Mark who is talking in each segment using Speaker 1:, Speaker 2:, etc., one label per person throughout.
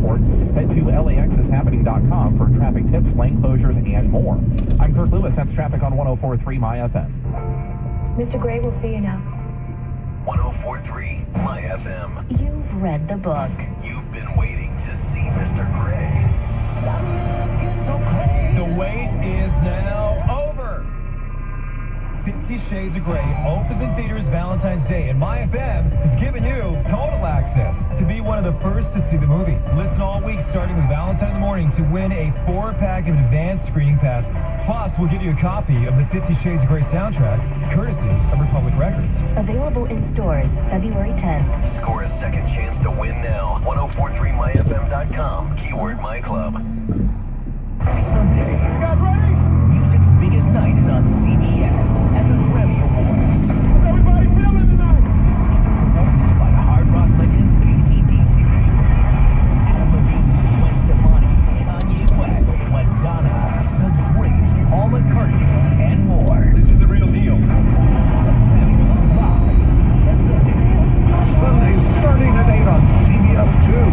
Speaker 1: airport. Head to laxishappening.com for traffic tips, lane closures, and more. I'm Kirk Lewis. That's traffic on 104.3 My FM.
Speaker 2: Mr. Gray will see you now.
Speaker 3: 104.3 My FM.
Speaker 4: You've read the book.
Speaker 3: You've been waiting to see Mr. Gray.
Speaker 5: The wait is now over. 50 Shades of Grey opens in theaters Valentine's Day, and My FM has given you total access to be one of the first to see the movie. Listen all week starting with Valentine in the morning to win a 4-pack of advanced screening passes. Plus, we'll give you a copy of the 50 Shades of Grey soundtrack, courtesy of Republic Records.
Speaker 4: Available in stores February 10th.
Speaker 3: Score a second chance to win now. 1043myfm.com. Keyword My Club.
Speaker 5: Sunday. You guys ready?
Speaker 3: Music's biggest night is on CBS at the Grammy Awards.
Speaker 5: How's everybody feeling tonight?
Speaker 3: Feature performances by hard rock legends AC/DC, Adam Levine, Gwen Stefani, Kanye West, Madonna, The Great, Paul McCartney, and more.
Speaker 5: This is the real deal.
Speaker 3: The Grammys live CBS Sunday.
Speaker 1: Sunday starting at 8 on CBS 2.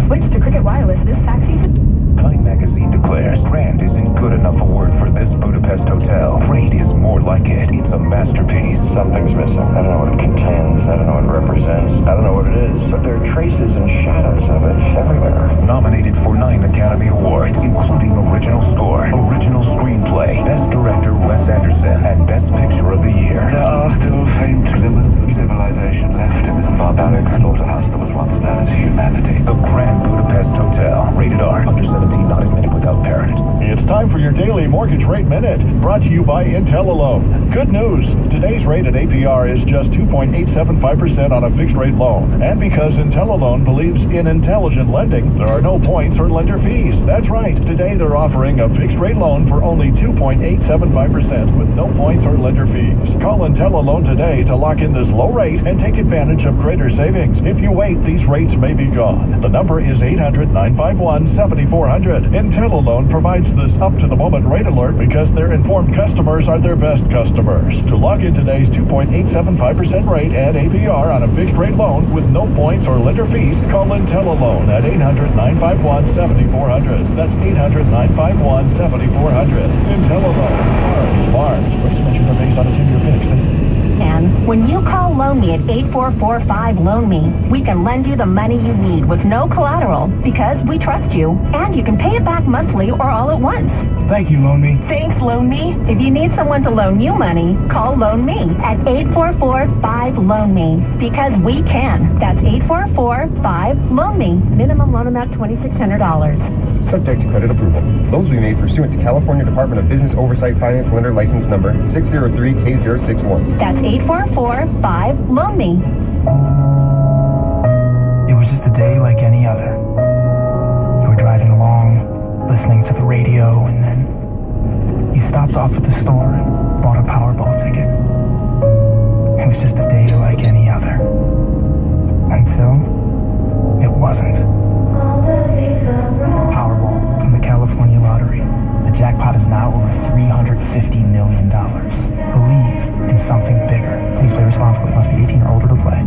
Speaker 2: Switch to Cricket Wireless this tax season.
Speaker 6: Time magazine declares grand isn't good enough a word for this Budapest hotel. Great is more like it. It's a masterpiece.
Speaker 7: Something's missing. I don't know what it contains. I don't know what it represents. I don't know what it is. But there are traces and shadows of it everywhere.
Speaker 6: Nominated for 9 Academy Awards, including Original Score, Original Screenplay, Best Director Wes Anderson, and Best Picture of the Year.
Speaker 7: There are still faint glimmers of civilization left in this barbaric slaughterhouse that was once known as humanity.
Speaker 6: The Grand Budapest Hotel. Rated R. Under 17, not admitted without parent.
Speaker 8: It's time for your daily mortgage rate minute, brought to you by IntelliLoan. Good news. Today's rated APR is just 2.875% on a fixed rate loan. And because IntelliLoan believes in intelligent lending, there are no points or lender fees. That's right. Today they're offering a fixed rate loan for only 2.875% with no points or lender fees. Call IntelliLoan today to lock in this low rate and take advantage of greater savings. If you wait, these rates may be gone. The number is 800-951-7400. IntelliLoan provides this up-to-the-moment rate alert because their informed customers are their best customers. To lock in today's 2.875% rate and APR on a fixed-rate loan with no points or lender fees, call IntelliLoan at 800-951-7400. That's 800-951-7400. IntelliLoan. Farms. Rates mentioned are based on a 10-year fixed.
Speaker 4: And when you call Loan Me at 8445-LOAN-ME, we can lend you the money you need with no collateral because we trust you, and you can pay it back monthly or all at once.
Speaker 1: Thank you, Loan Me.
Speaker 4: Thanks, Loan Me. If you need someone to loan you money, call Loan Me at 8445-LOAN-ME because we can. That's 8445-LOAN-ME. Minimum loan amount $2,600.
Speaker 9: Subject to credit approval. Loans will be made pursuant to California Department of Business Oversight Finance Lender License Number 603K061.
Speaker 4: That's 8445-LOAN-ME.
Speaker 5: It was just a day like any other. You were driving along, listening to the radio, and then you stopped off at the store and bought a Powerball ticket. It was just a day like any other. Until it wasn't. Powerball from the California Lottery. The jackpot is now over $350 million. Believe in something bigger. Please play responsibly. Must be 18 or older to play.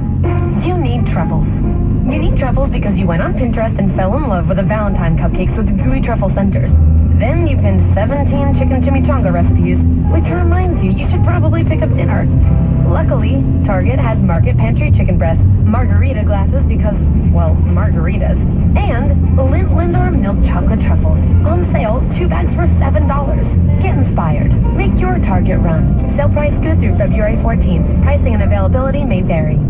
Speaker 2: You need truffles. You need truffles because you went on Pinterest and fell in love with the Valentine cupcakes with the gooey truffle centers. Then you pinned 17 chicken chimichanga recipes, which reminds you should probably pick up dinner. Luckily, Target has Market Pantry chicken breasts, margarita glasses because, well, margaritas, and Lindt Lindor milk chocolate truffles. On sale, 2 bags for $7. Get inspired. Make your Target run. Sale price good through February 14th. Pricing and availability may vary.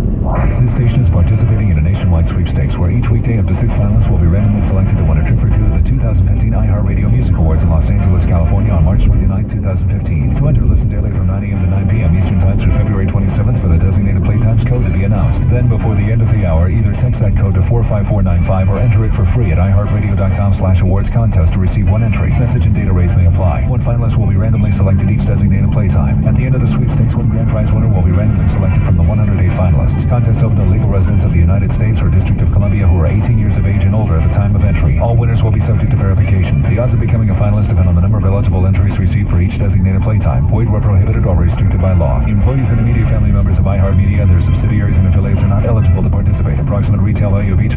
Speaker 10: This station is participating in a nationwide sweepstakes where each weekday up to 6 finalists will be randomly selected to win a trip for 2 to the 2015 iHeartRadio Music Awards in Los Angeles, California on March 29, 2015. To enter, listen daily from 9 a.m. to 9 p.m. Eastern Time through February 27th for the designated playtimes code to be announced. Then, before the end of the hour, either text that code to 45495 or enter it for free at iHeartRadio.com/awards contest to receive 1 entry. Message and data rates may apply. 1 finalist will be randomly selected each designated playtime. At the end of the sweepstakes, 1 grand prize winner will be randomly selected from the 108 finalists. Contest open to legal residents of the United States or District of Columbia who are 18 years of age and older at the time of entry. All winners will be subject to verification. The odds of becoming a finalist depend on the number of eligible entries received for each designated playtime. Void where prohibited or restricted by law. Employees and immediate family members of iHeartMedia, their subsidiaries and affiliates are not eligible to participate. Approximate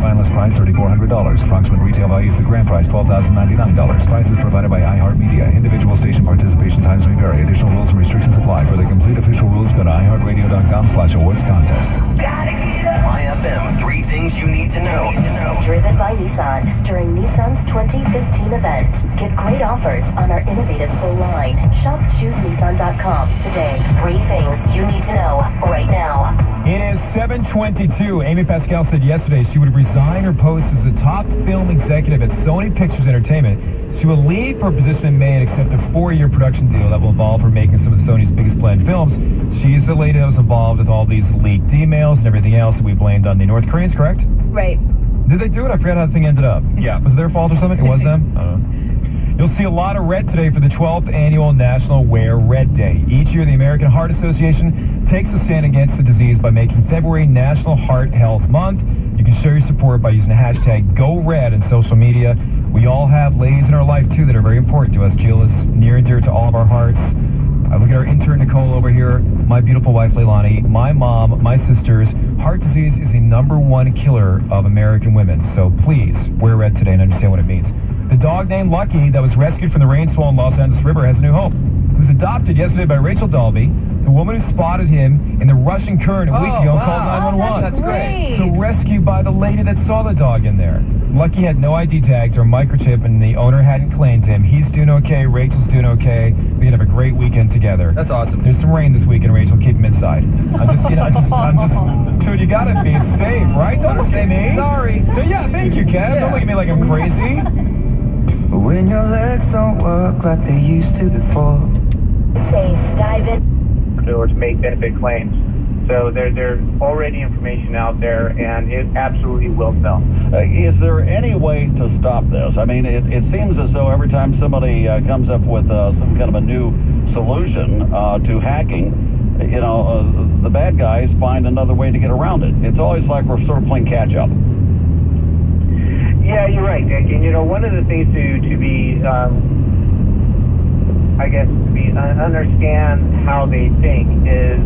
Speaker 10: finalist prize $3,400. Approximate retail value of the grand prize $12,099. Prizes provided by iHeartMedia. Individual station participation times may vary. Additional rules and restrictions apply. For the complete official rules, go to iHeartRadio.com/awards contest.
Speaker 3: My FM, 3 things you need to know.
Speaker 11: Driven by Nissan during Nissan's 2015 event. Get great offers on our innovative full line. Shop ChooseNissan.com today. 3 things you need to know right now.
Speaker 5: It is 7:22. Amy Pascal said yesterday she would resign her post as the top film executive at Sony Pictures Entertainment. She will leave for a position in May and accept a 4-year production deal that will involve her making some of Sony's biggest planned films. She's the lady that was involved with all these leaked emails and everything else that we blamed on the North Koreans, correct?
Speaker 12: Right.
Speaker 5: Did they do it? I forgot how the thing ended up. Yeah. Was it their fault or something? It was them? I don't know. You'll see a lot of red today for the 12th annual National Wear Red Day. Each year, the American Heart Association takes a stand against the disease by making February National Heart Health Month. You can show your support by using the hashtag GoRed in social media. We all have ladies in our life, too, that are very important to us. Jill is near and dear to all of our hearts. I look at our intern, Nicole, over here, my beautiful wife, Leilani, my mom, my sisters. Heart disease is the #1 killer of American women. So please, wear red today and understand what it means. The dog named Lucky that was rescued from the rain-swollen Los Angeles River has a new home. He was adopted yesterday by Rachel Dalby, the woman who spotted him in the rushing current a week ago and called 911.
Speaker 12: That's great.
Speaker 5: So rescued by the lady that saw the dog in there. Lucky had no ID tags or microchip, and the owner hadn't claimed him. He's doing okay. Rachel's doing okay. We can have a great weekend together.
Speaker 13: That's awesome.
Speaker 5: There's some rain this weekend, Rachel. Keep him inside. I'm just, dude, you gotta be safe, right? Don't look at me.
Speaker 13: Sorry.
Speaker 5: Yeah, thank you, Kev.
Speaker 13: Yeah.
Speaker 5: Don't look at me like I'm crazy.
Speaker 14: When your legs don't work like they used to before.
Speaker 11: Safe, dive in.
Speaker 15: Or to make benefit claims. So there's already information out there, and it absolutely will sell.
Speaker 8: Is there any way to stop this? I mean, it seems as though every time somebody comes up with some kind of a new solution to hacking, the bad guys find another way to get around it. It's always like we're sort of playing catch-up.
Speaker 15: Yeah, you're right, Dick. And, one of the things to be, understand how they think is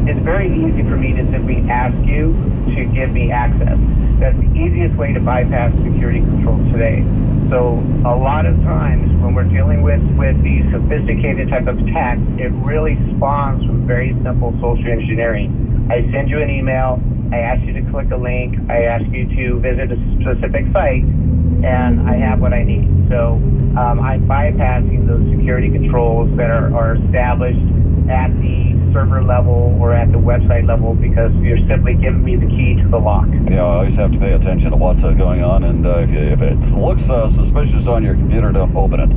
Speaker 15: it's very easy for me to simply ask you to give me access. That's the easiest way to bypass security controls today. So a lot of times when we're dealing with these sophisticated type of attacks, it really spawns from very simple social engineering. I send you an email, I ask you to click a link, I ask you to visit a specific site, and I have what I need. So I'm bypassing those security controls that are established at the server level or at the website level because you're simply giving me the key to the lock.
Speaker 8: Yeah, I always have to pay attention to what's going on, and if it looks suspicious on your computer, don't open it.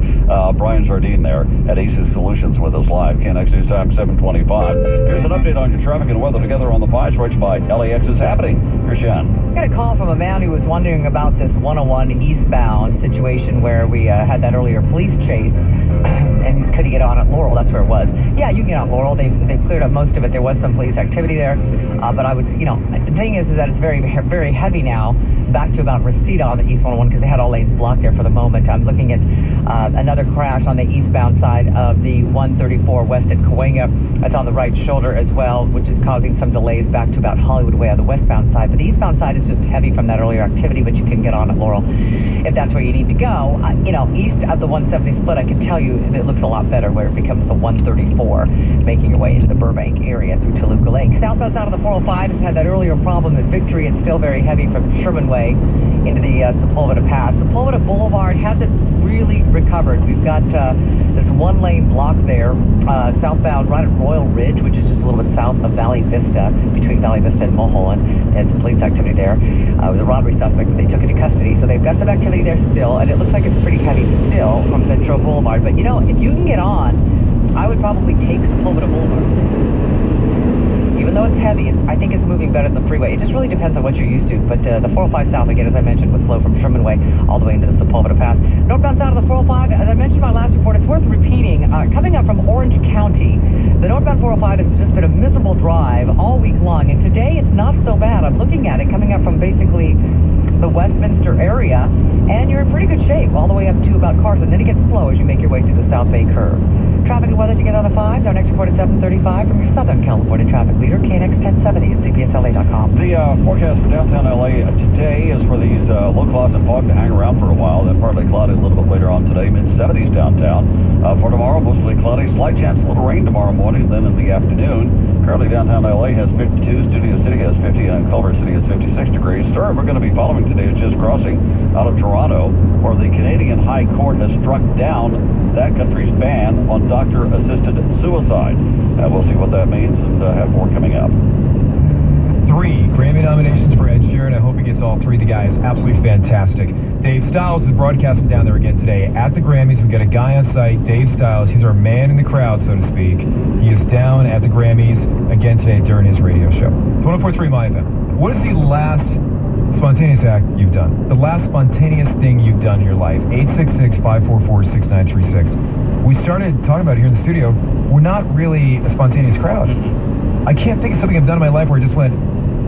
Speaker 8: Brian Jardine there at Aces Solutions with us live. KNX News Time 7:25. Here's an update on your traffic and weather together on the 5 stretch by LAX is happening. Here's Shan.
Speaker 16: I got a call from a man who was wondering about this 101 eastbound situation where we had that earlier police chase. And could he get on at Laurel? That's where it was. Yeah, you can get on Laurel. They've cleared up most of it. There was some police activity there. But I would, the thing is that it's very, very heavy now. Back to about Reseda on the East 101 because they had all lanes blocked there for the moment. I'm looking at another crash on the eastbound side of the 134 west at Cahuenga. That's on the right shoulder as well, which is causing some delays back to about Hollywood Way on the westbound side. But the eastbound side is just heavy from that earlier activity, but you can get on at Laurel if that's where you need to go. East of the 170 split, I can tell you it looks a lot better where it becomes the 134, making your way into the Burbank area through Toluca Lake. Southbound side of the 405 has had that earlier problem at Victory. It's still very heavy from Sherman Way into the Sepulveda Pass. Sepulveda Boulevard hasn't really recovered. We've got this one-lane block there, southbound right at Royal Ridge, which is just a little bit south of Valley Vista, between Valley Vista and Mulholland. And some police activity there. It was a robbery suspect. They took into custody, so they've got some activity there still, and it looks like it's pretty heavy still from Central Boulevard. But, if you can get on, I would probably take Sepulveda Boulevard. Even though it's heavy, I think it's moving better than the freeway. It just really depends on what you're used to. But the 405 south, again, as I mentioned, was slow from Sherman Way all the way into the Sepulveda Pass. Northbound side of the 405, as I mentioned in my last report, it's worth repeating. Coming up from Orange County, the northbound 405 has just been a miserable drive all week long. And today, it's not so bad. I'm looking at it coming up from basically the Westminster area, and you're in pretty good shape all the way up to about Carson. Then it gets slow as you make your way through the South Bay curve. Traffic and weather to get on the 5s. Our next report at 7:35 from your Southern California traffic leader, KNX 1070 at CPSLA.com.
Speaker 8: The forecast for downtown LA today is for these low clouds and fog to hang around for a while. Then partly cloudy a little bit later on today, mid-70s downtown. For tomorrow, mostly cloudy, slight chance of a little rain tomorrow morning, then in the afternoon. Currently downtown LA has 52, Studio City has 50, and Culver City has 56 degrees. Story we're going to be following today is just crossing out of Toronto, where the Canadian High Court has struck down that country's ban on doctor-assisted suicide. We'll see what that means and have more coming up.
Speaker 5: 3 Grammy nominations for Ed Sheeran. I hope he gets all 3. The guy is absolutely fantastic. Dave Styles is broadcasting down there again today at the Grammys. We've got a guy on site, Dave Styles. He's our man in the crowd, so to speak. He is down at the Grammys again today during his radio show. It's 104.3 My FM. What is the last spontaneous act you've done? The last spontaneous thing you've done in your life? 866-544-6936. We started talking about it here in the studio. We're not really a spontaneous crowd. I can't think of something I've done in my life where I just went,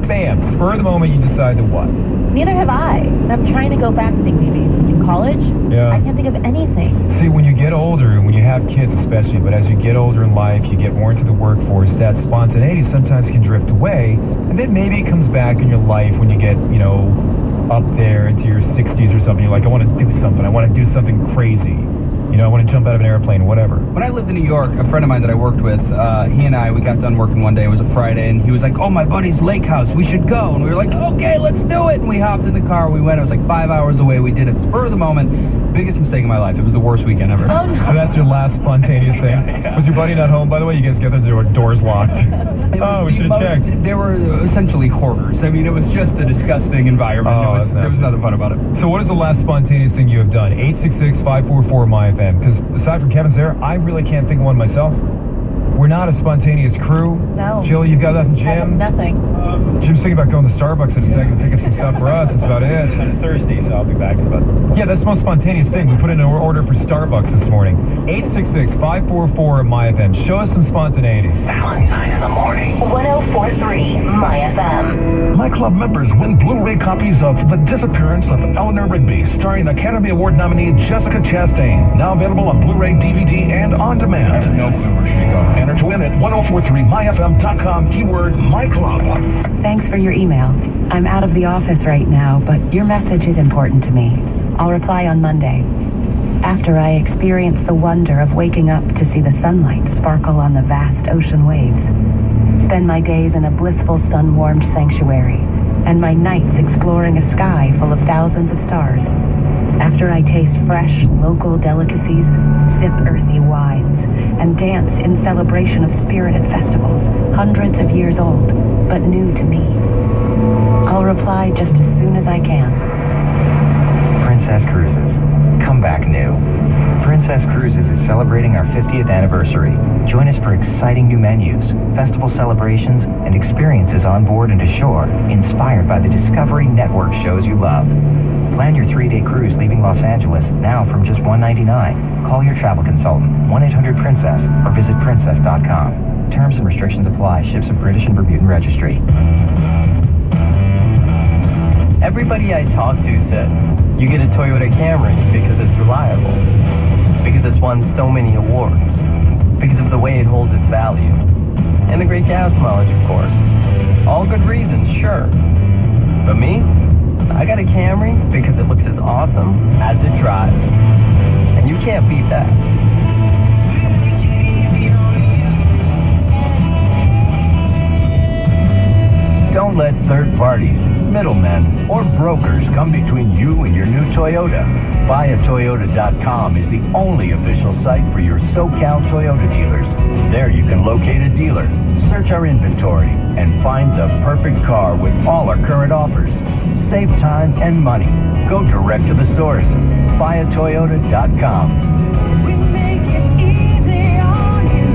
Speaker 5: bam, spur of the moment, you decide to what?
Speaker 12: Neither have I. And I'm trying to go back and think maybe in college.
Speaker 5: Yeah.
Speaker 12: I can't think of anything.
Speaker 5: See, when you get older, when you have kids especially, but as you get older in life, you get more into the workforce, that spontaneity sometimes can drift away, and then maybe it comes back in your life when you get, up there into your 60s or something. You're like, I want to do something. I want to do something crazy. I want to jump out of an airplane, whatever.
Speaker 13: When I lived in New York, a friend of mine that I worked with, he and we got done working one day. It was a Friday, and he was like, oh, my buddy's lake house. We should go. And we were like, okay, let's do it. And we hopped in the car. We went. It was like 5 hours away. We did it spur of the moment. Biggest mistake of my life. It was the worst weekend ever.
Speaker 12: Oh, no.
Speaker 5: So that's your last spontaneous thing. Yeah. Was your buddy not home, by the way? You guys get there, doors locked. We should have checked.
Speaker 13: They were essentially hoarders. I mean, it was just a disgusting environment. There was nothing fun about it.
Speaker 5: So what is the last spontaneous thing you have done? 866-544-MyFM. Because aside from Kevin's there, I really can't think of one myself. We're not a spontaneous crew.
Speaker 12: No.
Speaker 5: Jill, you've got nothing. Jim?
Speaker 12: Nothing.
Speaker 5: Jim's thinking about going to Starbucks in a second to pick up some stuff for us. That's about it.
Speaker 17: I'm thirsty, so I'll be back in about...
Speaker 5: Yeah, that's the most spontaneous thing. We put in an order for Starbucks this morning. 866-544-MyFM. Show us some spontaneity.
Speaker 3: Valentine in the morning.
Speaker 11: 104.3 My FM.
Speaker 8: My Club members win Blu-ray copies of The Disappearance of Eleanor Rigby, starring Academy Award nominee Jessica Chastain. Now available on Blu-ray, DVD, and on demand.
Speaker 17: I have no clue where she's going.
Speaker 8: Enter to win at 1043myfm.com, keyword My Club.
Speaker 18: Thanks for your email. I'm out of the office right now, but your message is important to me. I'll reply on Monday. After I experience the wonder of waking up to see the sunlight sparkle on the vast ocean waves, spend my days in a blissful sun-warmed sanctuary, and my nights exploring a sky full of thousands of stars. After I taste fresh, local delicacies, sip earthy wines, and dance in celebration of spirited festivals, hundreds of years old, but new to me, I'll reply just as soon as I can.
Speaker 19: Princess Cruises. Come back new. Princess Cruises is celebrating our 50th anniversary. Join us for exciting new menus, festival celebrations, and experiences on board and ashore, inspired by the Discovery Network shows you love. Plan your 3-day cruise leaving Los Angeles now from just $199. Call your travel consultant, 1-800-PRINCESS, or visit princess.com. Terms and restrictions apply. Ships of British and Bermudan Registry.
Speaker 20: Everybody I talked to said, you get a Toyota Camry because it's reliable, because it's won so many awards, because of the way it holds its value, and the great gas mileage, of course. All good reasons, sure. But me? I got a Camry because it looks as awesome as it drives. And you can't beat that.
Speaker 21: Don't let third parties, middlemen, or brokers come between you and your new Toyota. BuyAToyota.com is the only official site for your SoCal Toyota dealers. There you can locate a dealer, search our inventory, and find the perfect car with all our current offers. Save time and money. Go direct to the source. BuyAToyota.com. We make it easy on you.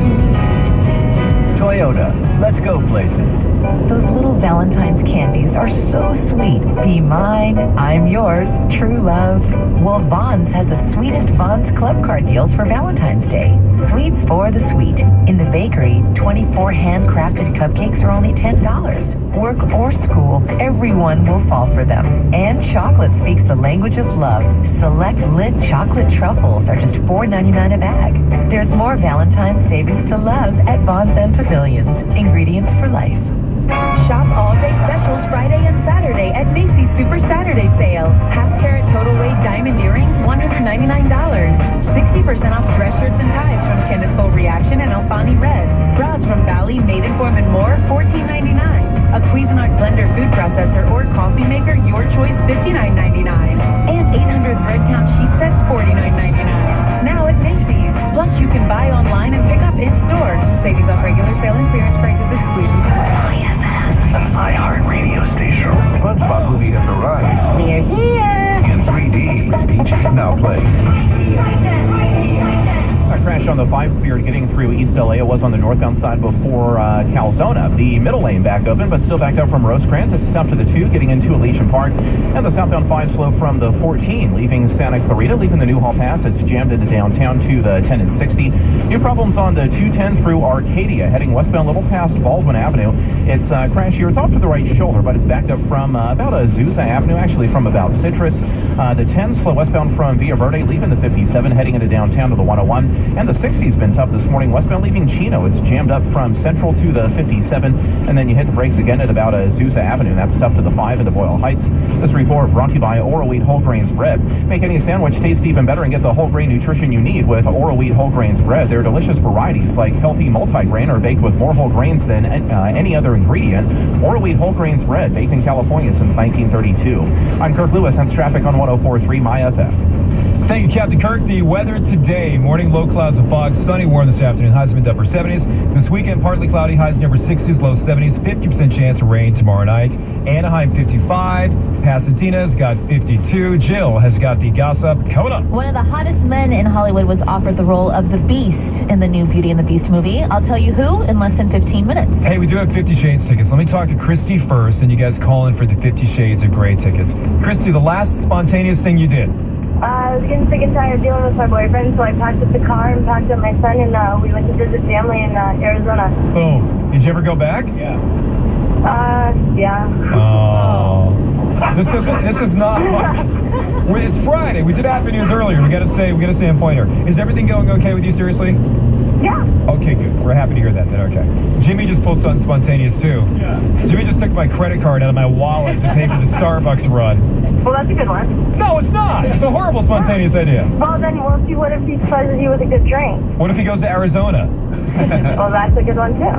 Speaker 21: Toyota, let's go places.
Speaker 18: Those little
Speaker 7: Valentine's candies are so sweet. Be mine, I'm yours, true love. Well, Vons has the sweetest Vons Club Card deals for Valentine's Day. Sweets for the sweet. In the bakery, 24 handcrafted cupcakes are only $10. Work or school, everyone will fall for them. And chocolate speaks the language of love. Select lit chocolate truffles are just $4.99 a bag. There's more Valentine's savings to love at Vons and Pavilions. Ingredients for life.
Speaker 22: Shop all-day specials Friday and Saturday at Macy's Super Saturday Sale. Half-carat total weight diamond earrings, $199. 60% off dress shirts and ties from Kenneth Cole Reaction and Alfani Red. Bras from Bali, Maidenform, and more, $14.99. A Cuisinart blender food processor or coffee maker, your choice, $59.99. And 800 thread count sheet sets, $49.99. Now at Macy's. Plus, you can buy online and pick up in-store. Savings off regular sale and clearance prices, exclusions apply.
Speaker 21: An iHeartRadio station. The SpongeBob movie has arrived.
Speaker 22: We're here.
Speaker 21: In 3D. PG now play.
Speaker 1: A crash on the 5 cleared getting through East LA. It was on the northbound side before Calzona. The middle lane back open, but still backed up from Rosecrans. It's tough to the 2 getting into Elysian Park. And the southbound 5 slow from the 14 leaving Santa Clarita, leaving the Newhall Pass. It's jammed into downtown to the 10 and 60. New problems on the 210 through Arcadia, heading westbound little past Baldwin Avenue. It's crash here. It's off to the right shoulder, but it's backed up from about Azusa Avenue, actually from about Citrus. The 10 slow westbound from Villa Verde, leaving the 57, heading into downtown to the 101. And the 60's been tough this morning. Westbound leaving Chino. It's jammed up from Central to the 57. And then you hit the brakes again at about Azusa Avenue. That's tough to the 5 into Boyle Heights. This report brought to you by Oro Wheat Whole Grains Bread. Make any sandwich taste even better and get the whole grain nutrition you need with Oro Wheat Whole Grains Bread. They're delicious varieties like healthy multigrain or baked with more whole grains than any other ingredient. Oro Wheat Whole Grains Bread, baked in California since 1932. I'm Kirk Lewis. That's traffic on 104.3 My FM.
Speaker 5: Thank you, Captain Kirk. The weather today, morning low clouds and fog, sunny warm this afternoon, highs mid to upper 70s. This weekend, partly cloudy, highs in upper 60s, low 70s, 50% chance of rain tomorrow night. Anaheim 55, Pasadena's got 52. Jill has got the gossip coming up.
Speaker 12: One of the hottest men in Hollywood was offered the role of the Beast in the new Beauty and the Beast movie. I'll tell you who in less than 15 minutes.
Speaker 5: Hey, we do have 50 Shades tickets. Let me talk to Christy first, and you guys call in for the 50 Shades of Grey tickets. Christy, the last spontaneous thing you did.
Speaker 23: I was getting sick and tired of dealing with my boyfriend, so I packed up the car and packed up my son, and we went to visit family in Arizona.
Speaker 5: Boom. Did you ever go back?
Speaker 23: Yeah.
Speaker 5: Oh. This is not like... It's Friday. We did happy news earlier. We got to say on pointer. Is everything going okay with you, seriously?
Speaker 23: Yeah.
Speaker 5: Okay, good. We're happy to hear that then, okay. Jimmy just pulled something spontaneous, too. Yeah. Jimmy just took my credit card out of my wallet to pay for the Starbucks run.
Speaker 23: Well, that's a good one.
Speaker 5: No, it's not. It's a horrible spontaneous idea.
Speaker 23: Well, then we'll see what if he surprises you with a good drink.
Speaker 5: What if he goes to Arizona?
Speaker 23: Well, that's a good one, too.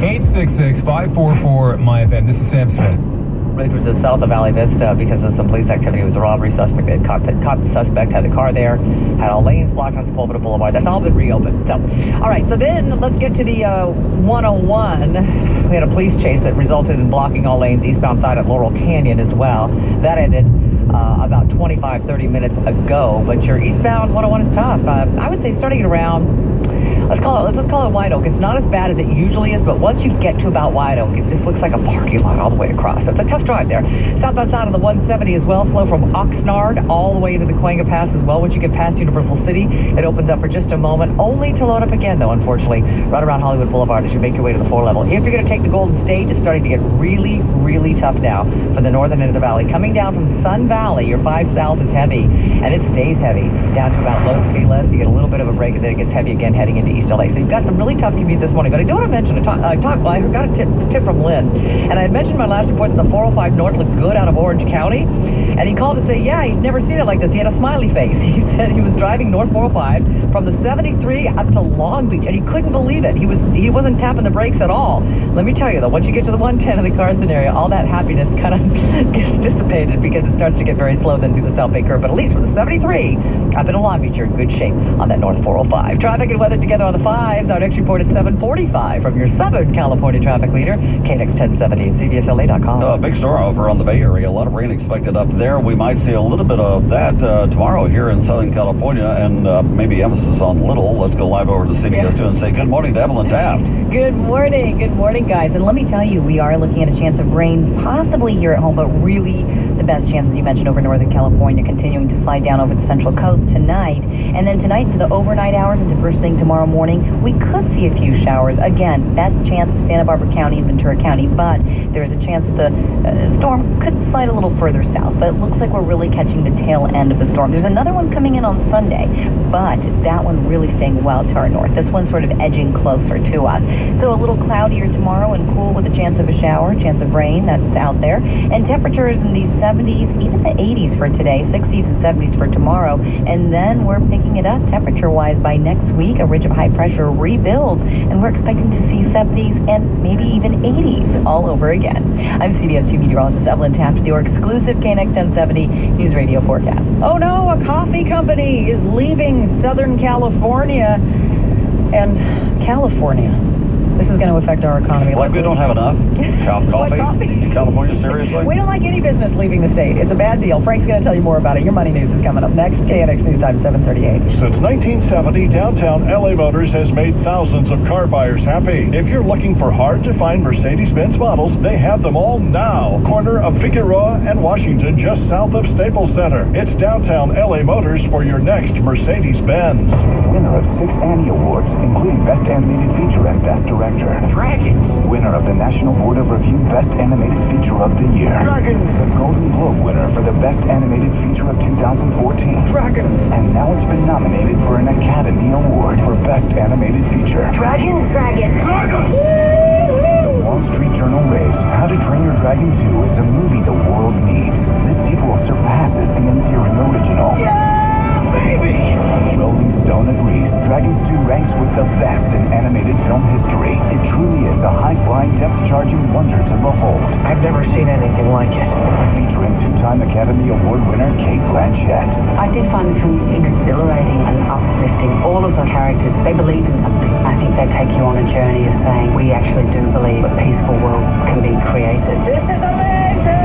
Speaker 5: 866-544-MyFM. This is Sam Smith.
Speaker 16: Which was just south of Valley Vista because of some police activity. It was a robbery suspect. They had caught the suspect, had the car there, had all lanes blocked on Sepulveda Boulevard. That's all been reopened. So, all right, so then let's get to the 101. We had a police chase that resulted in blocking all lanes eastbound side at Laurel Canyon as well. That ended about 25, 30 minutes ago, but your eastbound 101 is tough. I would say starting at around... Let's call it White Oak. It's not as bad as it usually is, but once you get to about White Oak, it just looks like a parking lot all the way across. So it's a tough drive there. Southbound side of the 170 as well, slow from Oxnard all the way into the Cahuenga Pass as well. Once you get past Universal City, it opens up for just a moment, only to load up again, though, unfortunately, right around Hollywood Boulevard as you make your way to the 4 level. If you're going to take the Golden State, it's starting to get really, really tough now for the northern end of the valley. Coming down from Sun Valley, your 5 south is heavy, and it stays heavy down to about Los Feliz. You get a little bit of a break, and then it gets heavy again heading into East LA. So you've got some really tough commute this morning. But I do want to mention, I got a tip from Lynn, and I had mentioned in my last report that the 405 North looked good out of Orange County, and he called to say, yeah, he's never seen it like this. He had a smiley face. He said he was driving North 405 from the 73 up to Long Beach, and he couldn't believe it. He wasn't tapping the brakes at all. Let me tell you, though, once you get to the 110 in the Carson area, all that happiness kind of gets dissipated because it starts to get very slow then through the South Bay curve. But at least for the 73, up in Long Beach, you're in good shape on that North 405. Traffic and weather together are the 5s. Our next report at 7:45 from your Southern California traffic leader, KNX 1070 at CBSLA.com.
Speaker 4: Big storm over on the Bay Area. A lot of rain expected up there. We might see a little bit of that tomorrow here in Southern California, and maybe emphasis on little. Let's go live over to CBS 2 and say good morning to Evelyn Taft.
Speaker 16: Good morning, guys. And let me tell you, we are looking at a chance of rain possibly here at home, but really the best chances you mentioned over Northern California, continuing to slide down over the Central Coast tonight. And then tonight to the overnight hours into first thing tomorrow morning, we could see a few showers. Again, best chance of Santa Barbara County and Ventura County, but there's a chance the storm could slide a little further south. But it looks like we're really catching the tail end of the storm. There's another one coming in on Sunday, but that one really staying well to our north. This one's sort of edging closer to us. So a little cloudier tomorrow and cool with a chance of a shower, chance of rain, that's out there. And temperatures in the 70s, even the 80s for today, 60s and 70s for tomorrow. And then we're picking it up temperature-wise by next week. A ridge of high pressure rebuilds, and we're expecting to see 70s and maybe even 80s all over again. I'm CBS 2 meteorologist Evelyn Taft with your exclusive KNX 1070 News Radio forecast. Oh no, a coffee company is leaving Southern California and California. This is going to affect our economy.
Speaker 4: Like we don't have enough coffee in California, seriously?
Speaker 16: We don't like any business leaving the state. It's a bad deal. Frank's going to tell you more about it. Your Money News is coming up next. KNX News Time, 7:38.
Speaker 8: Since 1970, downtown LA Motors has made thousands of car buyers happy. If you're looking for hard-to-find Mercedes-Benz models, they have them all now. Corner of Figueroa and Washington, just south of Staples Center. It's downtown LA Motors for your next Mercedes-Benz.
Speaker 6: Winner of 6 Annie Awards, including Best Animated Feature and Best Director. Dragons. Winner of the National Board of Review Best Animated Feature of the Year. Dragons. The Golden Globe winner for the Best Animated Feature of 2014. Dragons. And now it's been nominated for an Academy Award for Best Animated Feature. Dragons. Dragons. Dragons. The Wall Street Journal raves How to Train Your Dragon 2 is a movie the world needs. This sequel surpasses the endearing original. Yeah, baby! Rolling Stone agrees Dragons 2 ranks with the best in animated film history. It truly is a high-flying, depth-charging wonder to behold. I've never seen anything like it. Featuring 2-time Academy Award winner Cate Blanchett.
Speaker 9: I did find the film exhilarating and uplifting. All of the characters, they believe in something. I think they take you on a journey of saying, we actually do believe a peaceful world can be created. This is amazing!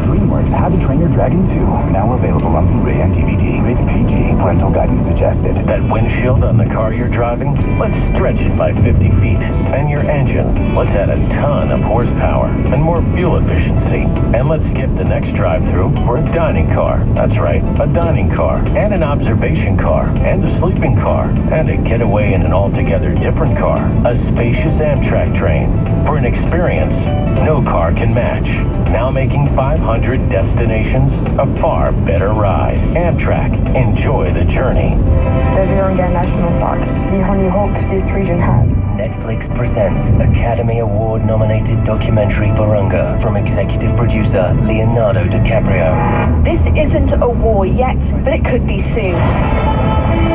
Speaker 6: DreamWorks How to Train Your Dragon 2, now available on Blu-ray and DVD. Rated PG. Parental guidance suggested.
Speaker 24: That windshield on the car you're driving, let's stretch it by 50 feet. And your engine, let's add a ton of horsepower and more fuel efficiency. And let's skip the next drive-through for a dining car. That's right, a dining car. And an observation car. And a sleeping car. And a getaway in an altogether different car. A spacious Amtrak train. For an experience no car can match. Now making 500 destinations a far better ride. Amtrak. Enjoy the journey.
Speaker 23: The Virunga National Park, the only hope this region has.
Speaker 20: Netflix presents Academy Award-nominated documentary Virunga from executive producer Leonardo DiCaprio.
Speaker 23: This isn't a war yet, but it could be soon.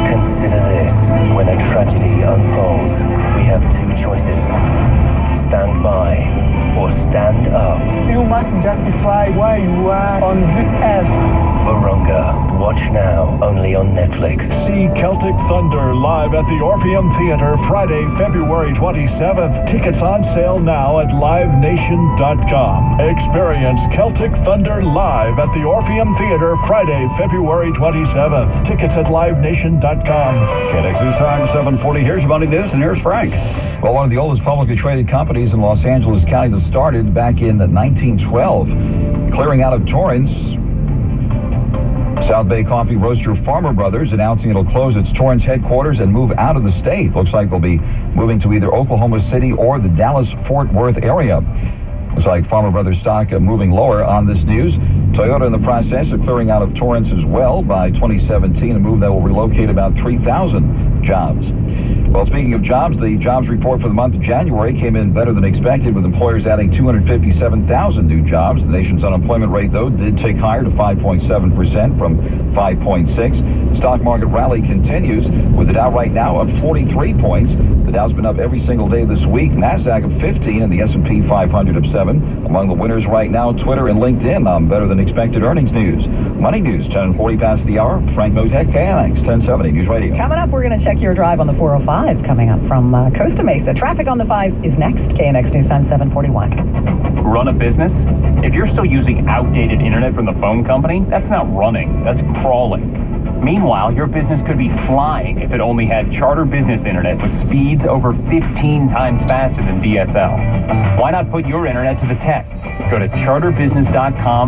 Speaker 20: Consider this. When a tragedy unfolds, we have 2 choices. Stand by or stand up.
Speaker 25: You must justify why you are on this earth.
Speaker 20: Virunga. Watch now, only on Netflix.
Speaker 8: See Celtic Thunder live at the Orpheum Theater Friday, February 27th. Tickets on sale now at livenation.com. Experience Celtic Thunder live at the Orpheum Theater Friday, February 27th. Tickets at livenation.com.
Speaker 4: KNX News Time, 7:40. Here's Money News, and here's Frank.
Speaker 10: Well, one of the oldest publicly traded companies in Los Angeles County that started back in 1912, clearing out of Torrance. South Bay Coffee Roaster Farmer Brothers announcing it'll close its Torrance headquarters and move out of the state. Looks like they'll be moving to either Oklahoma City or the Dallas-Fort Worth area. Looks like Farmer Brothers stock moving lower on this news. Toyota in the process of clearing out of Torrance as well by 2017, a move that will relocate about 3,000 jobs. Well, speaking of jobs, the jobs report for the month of January came in better than expected, with employers adding 257,000 new jobs. The nation's unemployment rate, though, did tick higher to 5.7% from 5.6. Stock market rally continues, with the Dow right now up 43 points. The Dow's been up every single day this week. NASDAQ up 15 and the S&P 500 up 7. Among the winners right now, Twitter and LinkedIn on better than expected earnings news. Money News, 10:40 past the hour. Frank Motek, KNX 1070 News Radio.
Speaker 16: Coming up, we're going to check check your drive on the 405 coming up from Costa Mesa. Traffic on the 5 is next. KNX News Time 741.
Speaker 2: Run a business? If you're still using outdated internet from the phone company, that's not running, that's crawling. Meanwhile, your business could be flying if it only had Charter Business Internet with speeds over 15 times faster than DSL. Why not put your internet to the test? Go to charterbusiness.com